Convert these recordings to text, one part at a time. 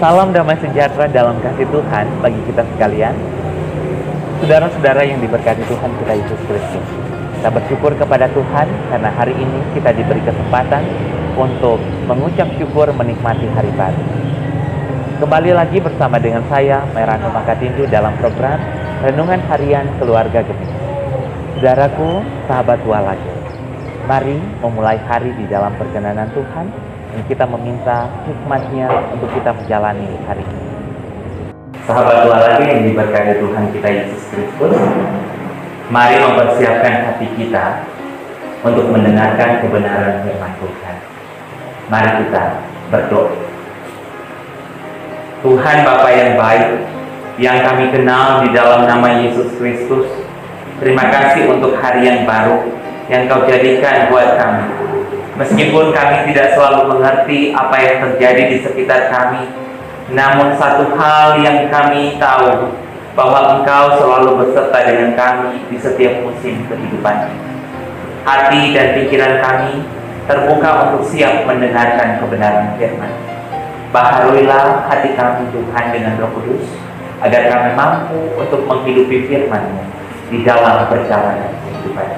Salam damai sejahtera dalam kasih Tuhan bagi kita sekalian. Saudara-saudara yang diberkati Tuhan kita Yesus Kristus. Kita bersyukur kepada Tuhan karena hari ini kita diberi kesempatan untuk mengucap syukur menikmati hari baru. Kembali lagi bersama dengan saya, Merano Makatindu dalam program Renungan Harian Keluarga Gemi. Saudaraku, sahabat Walagi, mari memulai hari di dalam perkenanan Tuhan dan kita meminta hikmat-Nya untuk kita menjalani hari ini. Sahabat Walagi yang diberkati Tuhan kita Yesus Kristus, mari mempersiapkan hati kita untuk mendengarkan kebenaran firman Tuhan. Mari kita berdoa. Tuhan Bapa yang baik, yang kami kenal di dalam nama Yesus Kristus, terima kasih untuk hari yang baru yang Kau jadikan buat kami. Meskipun kami tidak selalu mengerti apa yang terjadi di sekitar kami, namun satu hal yang kami tahu, bahwa Engkau selalu beserta dengan kami di setiap musim kehidupan. Hati dan pikiran kami terbuka untuk siap mendengarkan kebenaran firman. Baharuilah hati kami Tuhan dengan Roh Kudus, agar kami mampu untuk menghidupi firman-Mu di dalam perjalanan kehidupan.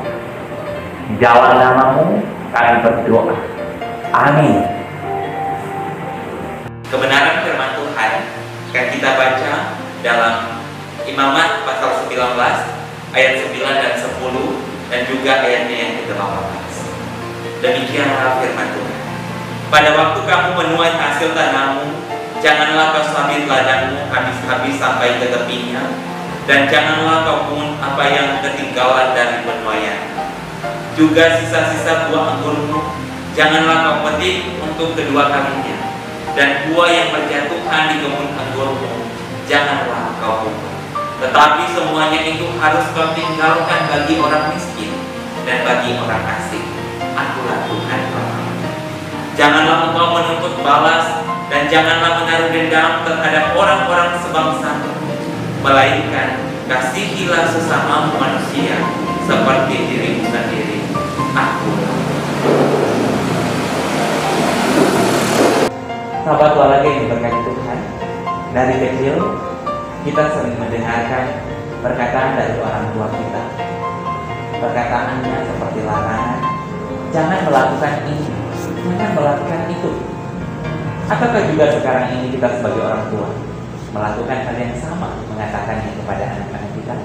Di dalam nama-Mu kami berdoa. Amin. Kebenaran firman Tuhan akan kita baca dalam Imamat pasal 19 ayat 9 dan 10 dan juga ayatnya yang ke-18. Demikianlah firman Tuhan. Pada waktu kamu menuai hasil tanahmu, janganlah kau sabit ladangmu habis-habis sampai ke tepinya, dan janganlah kau pungut apa yang ketinggalan dari penuaian. Juga sisa-sisa buah anggurmu, janganlah kau petik untuk kedua kalinya, dan buah yang berjatuhan di kebun anggurmu, janganlah kau pungut. Tetapi semuanya itu harus kau tinggalkan bagi orang miskin dan bagi orang asing. Akulah Tuhan Allah. Janganlah engkau menuntut balas, dan janganlah menaruh dendam terhadap orang-orang sebangsa, melainkan kasihilah sesamamu manusia seperti dirimu sendiri. Akulah. Sahabat Walagi yang diberkati Tuhan, dari kecil kita sering mendengarkan perkataan dari orang tua kita. Perkataannya seperti larangan, jangan melakukan ini, jangan melakukan itu. Ataukah juga sekarang ini kita sebagai orang tua melakukan hal yang sama, mengatakannya kepada anak-anak kita?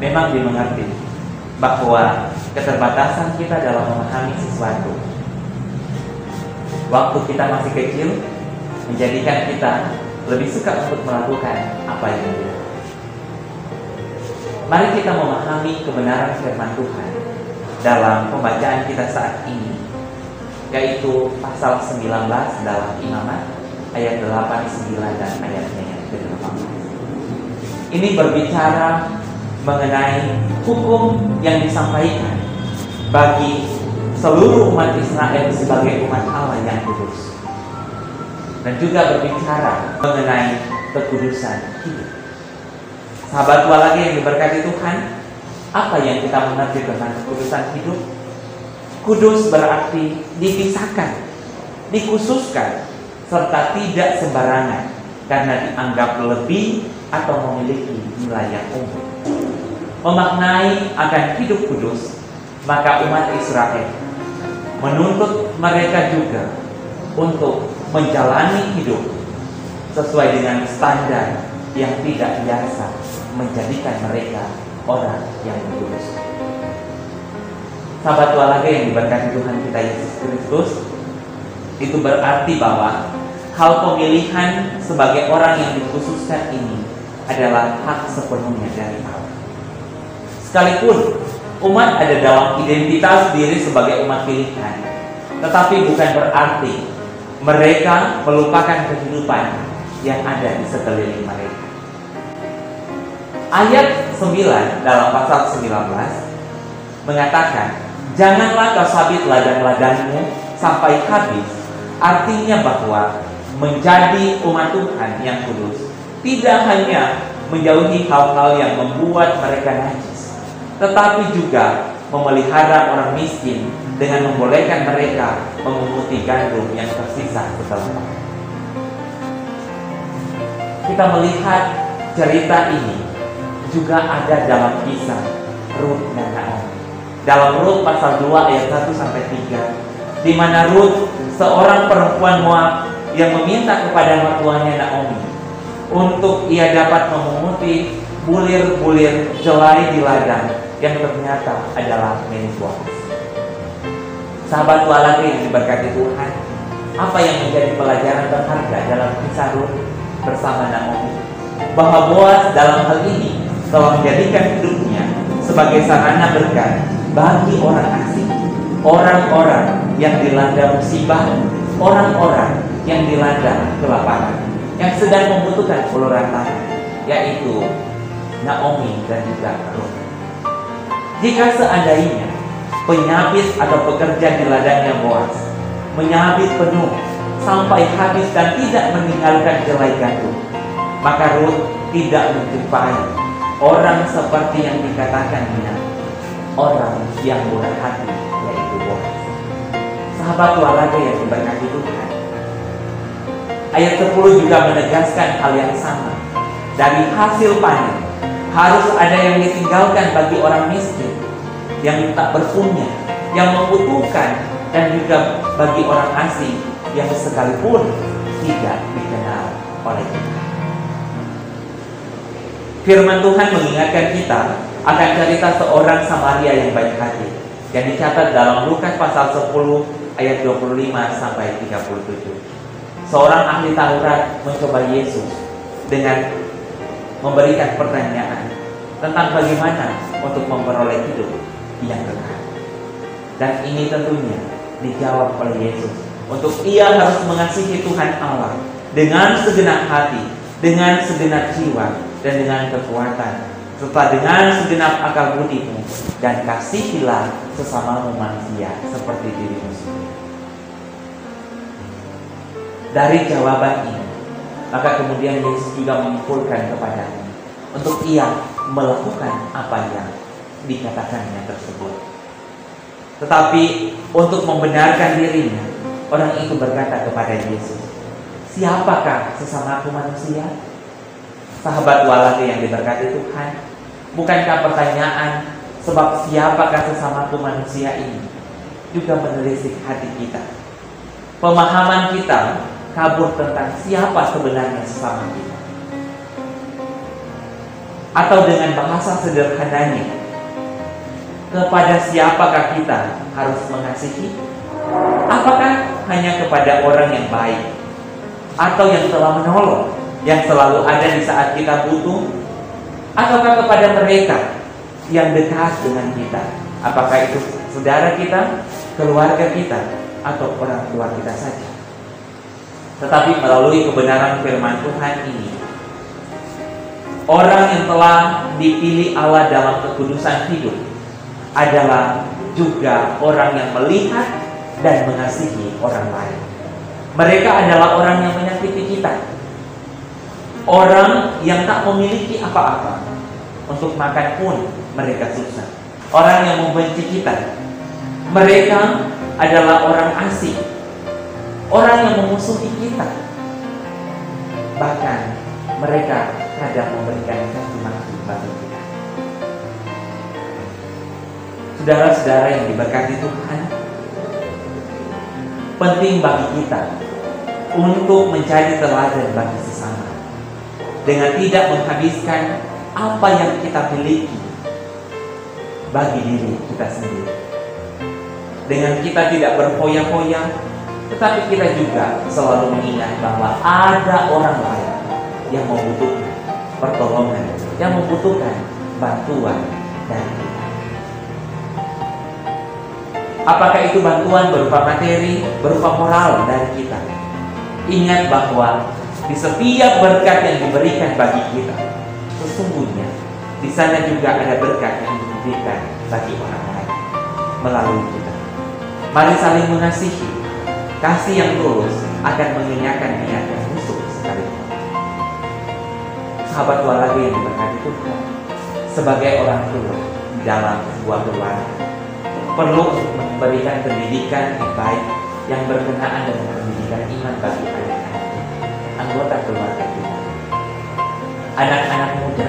Memang dimengerti bahwa keterbatasan kita dalam memahami sesuatu. Waktu kita masih kecil menjadikan kita lebih suka untuk melakukan apa yang kita. Mari kita memahami kebenaran firman Tuhan dalam pembacaan kita saat ini, yaitu pasal 19 dalam Imamat ayat 8, 9 dan ayatnya yang ke-18. Ini berbicara mengenai hukum yang disampaikan bagi seluruh umat Israel sebagai umat Allah yang kudus, dan juga berbicara mengenai kekudusan hidup. Sahabat Walagi yang diberkati Tuhan, apa yang kita mengerti tentang kekudusan hidup? Kudus berarti dipisahkan, dikhususkan, serta tidak sembarangan karena dianggap lebih atau memiliki nilai yang umum. Memaknai akan hidup kudus, maka umat Israel menuntut mereka juga untuk menjalani hidup sesuai dengan standar yang tidak biasa menjadikan mereka orang yang kudus. Sahabat Walagi yang diberkati Tuhan kita Yesus Kristus, itu berarti bahwa hal pemilihan sebagai orang yang dikhususkan ini adalah hak sepenuhnya dari Allah. Sekalipun umat ada dalam identitas diri sebagai umat pilihan, tetapi bukan berarti mereka melupakan kehidupan yang ada di sekeliling mereka. Ayat 9 dalam pasal 19 mengatakan, janganlah kau sabit ladang-ladangmu sampai habis. Artinya bahwa menjadi umat Tuhan yang kudus tidak hanya menjauhi hal-hal yang membuat mereka najis, tetapi juga memelihara orang miskin dengan membolehkan mereka memunguti gandum yang tersisa setelah makan. kita melihat cerita ini juga ada dalam kisah Rut dan Naomi. Dalam Rut pasal 2 ayat 1 sampai 3, di mana Rut, seorang perempuan Moab yang meminta kepada mertuanya Naomi untuk ia dapat memunguti bulir-bulir jelai di ladang yang ternyata adalah milik Boaz. Sahabat Tuhan yang diberkati Tuhan, apa yang menjadi pelajaran berharga dalam kisah Rut bersama Naomi? Bahwa Boaz dalam hal ini telah menjadikan hidupnya sebagai sarana berkat bagi orang asing, orang-orang yang dilanda musibah, orang-orang yang dilanda kelaparan, yang sedang membutuhkan uluran tangan, yaitu Naomi dan juga Rut. Jika seandainya penyabit atau pekerja di ladangnya Boaz menyabit penuh sampai habis dan tidak meninggalkan jelai gandum, maka Rut tidak menjumpai orang seperti yang dikatakannya orang yang murah hati, yaitu Boaz. Sahabat Tuhan yang diberkati Tuhan, ayat 10 juga menegaskan hal yang sama. Dari hasil panen harus ada yang ditinggalkan bagi orang miskin, yang tak berpunya, yang membutuhkan, dan juga bagi orang asing yang sekalipun tidak dikenal oleh kita. Firman Tuhan mengingatkan kita akan cerita seorang Samaria yang baik hati, yang dicatat dalam Lukas pasal 10 ayat 25 sampai 37. Seorang ahli Taurat mencoba Yesus dengan memberikan pertanyaan tentang bagaimana untuk memperoleh hidup yang kekal. Dan ini tentunya dijawab oleh Yesus. Untuk ia harus mengasihi Tuhan Allah dengan segenap hati, dengan segenap jiwa, dan dengan kekuatan, serta dengan segenap akal budimu, dan kasihilah sesamamu manusia seperti dirimu sendiri. Dari jawaban ini, maka kemudian Yesus juga menyimpulkan kepadanya untuk ia melakukan apa yang dikatakannya tersebut. Tetapi untuk membenarkan dirinya, orang itu berkata kepada Yesus, "Siapakah sesamaku manusia?" Sahabat walaki yang diberkati Tuhan, bukankah pertanyaan sebab siapakah sesamaku manusia ini juga menelisik hati kita? Pemahaman kita kabur tentang siapa sebenarnya sesama kita. Atau dengan bahasa sederhananya, kepada siapakah kita harus mengasihi? Apakah hanya kepada orang yang baik, atau yang telah menolong, yang selalu ada di saat kita butuh, ataukah kepada mereka yang dekat dengan kita? Apakah itu saudara kita, keluarga kita, atau orang tua kita saja? Tetapi melalui kebenaran firman Tuhan ini, orang yang telah dipilih Allah dalam kekudusan hidup adalah juga orang yang melihat dan mengasihi orang lain. Mereka adalah orang yang menyakiti kita, orang yang tak memiliki apa-apa, untuk makan pun mereka susah, orang yang membenci kita. Mereka adalah orang asing, orang yang memusuhi kita. Bahkan mereka kadang memberikan caci maki bagi kita. Saudara-saudara yang diberkati Tuhan, penting bagi kita untuk menjadi teladan bagi sesama, dengan tidak menghabiskan apa yang kita miliki bagi diri kita sendiri. Dengan kita tidak berfoya-foya, tetapi kita juga selalu mengingat bahwa ada orang lain yang membutuhkan pertolongan, yang membutuhkan bantuan dari kita. Apakah itu bantuan berupa materi, berupa moral dari kita? Ingat bahwa di setiap berkat yang diberikan bagi kita, sesungguhnya di sana juga ada berkat yang diberikan bagi orang lain melalui kita. Mari saling mengasihi. Kasih yang tulus akan mengenyangkan niat yang busuk sekalipun. Sahabat walaki yang diberkati Tuhan, sebagai orang tua di dalam sebuah keluarga, perlu untuk memberikan pendidikan yang baik, yang berkenaan dengan pendidikan iman bagi anak-anak kita, anggota keluarga kita. anak-anak muda,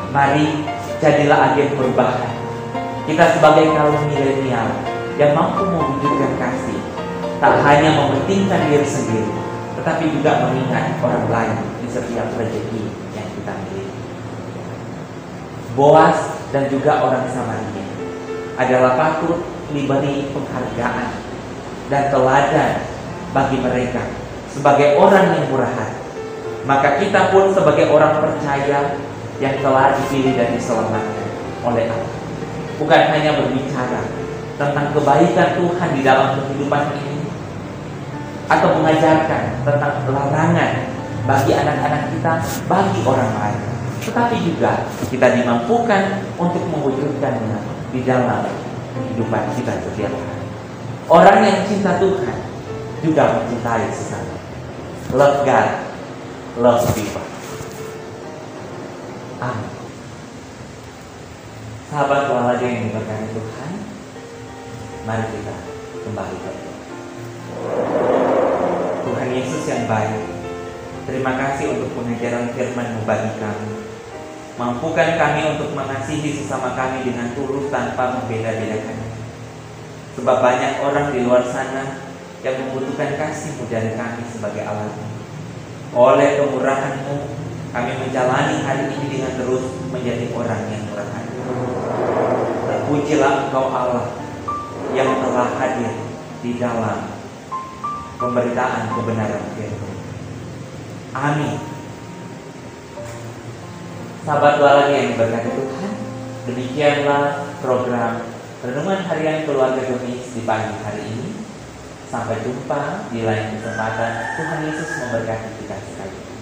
mari jadilah agen perubahan. Kita sebagai kaum milenial yang mampu mewujudkan kasih, tak hanya mementingkan diri sendiri, tetapi juga mengingat orang lain di setiap rezeki yang kita miliki. Boas dan juga orang Samaria adalah patut diberi penghargaan dan teladan bagi mereka sebagai orang yang murah hati. Maka kita pun sebagai orang percaya yang telah dipilih dan diselamatkan oleh Allah, bukan hanya berbicara tentang kebaikan Tuhan di dalam kehidupan ini, atau mengajarkan tentang larangan bagi anak-anak kita, bagi orang lain, tetapi juga kita dimampukan untuk mewujudkannya di dalam kehidupan kita setiap hari. Orang yang cinta Tuhan juga mencintai sesama. Love God, love people. Amin. Sahabat keluarga yang diberkati Tuhan, mari kita kembali ke Tuhan. Tuhan Yesus yang baik, terima kasih untuk pengajaran firman-Mu bagi kami. Mampukan kami untuk mengasihi sesama kami dengan tulus tanpa membeda-bedakan. Sebab banyak orang di luar sana yang membutuhkan kasih-Mu dari kami sebagai alat. Oleh kemurahan-Mu, kami menjalani hari ini dengan terus menjadi orang yang murah hati. Terpujilah Engkau Allah yang telah hadir di dalam pemberitaan kebenaran firman. Amin. Sahabat keluarga yang diberkati Tuhan, demikianlah program Renungan Harian Keluarga Gemis di pagi hari ini. Sampai jumpa di lain kesempatan. Tuhan Yesus memberkati kita sekalian.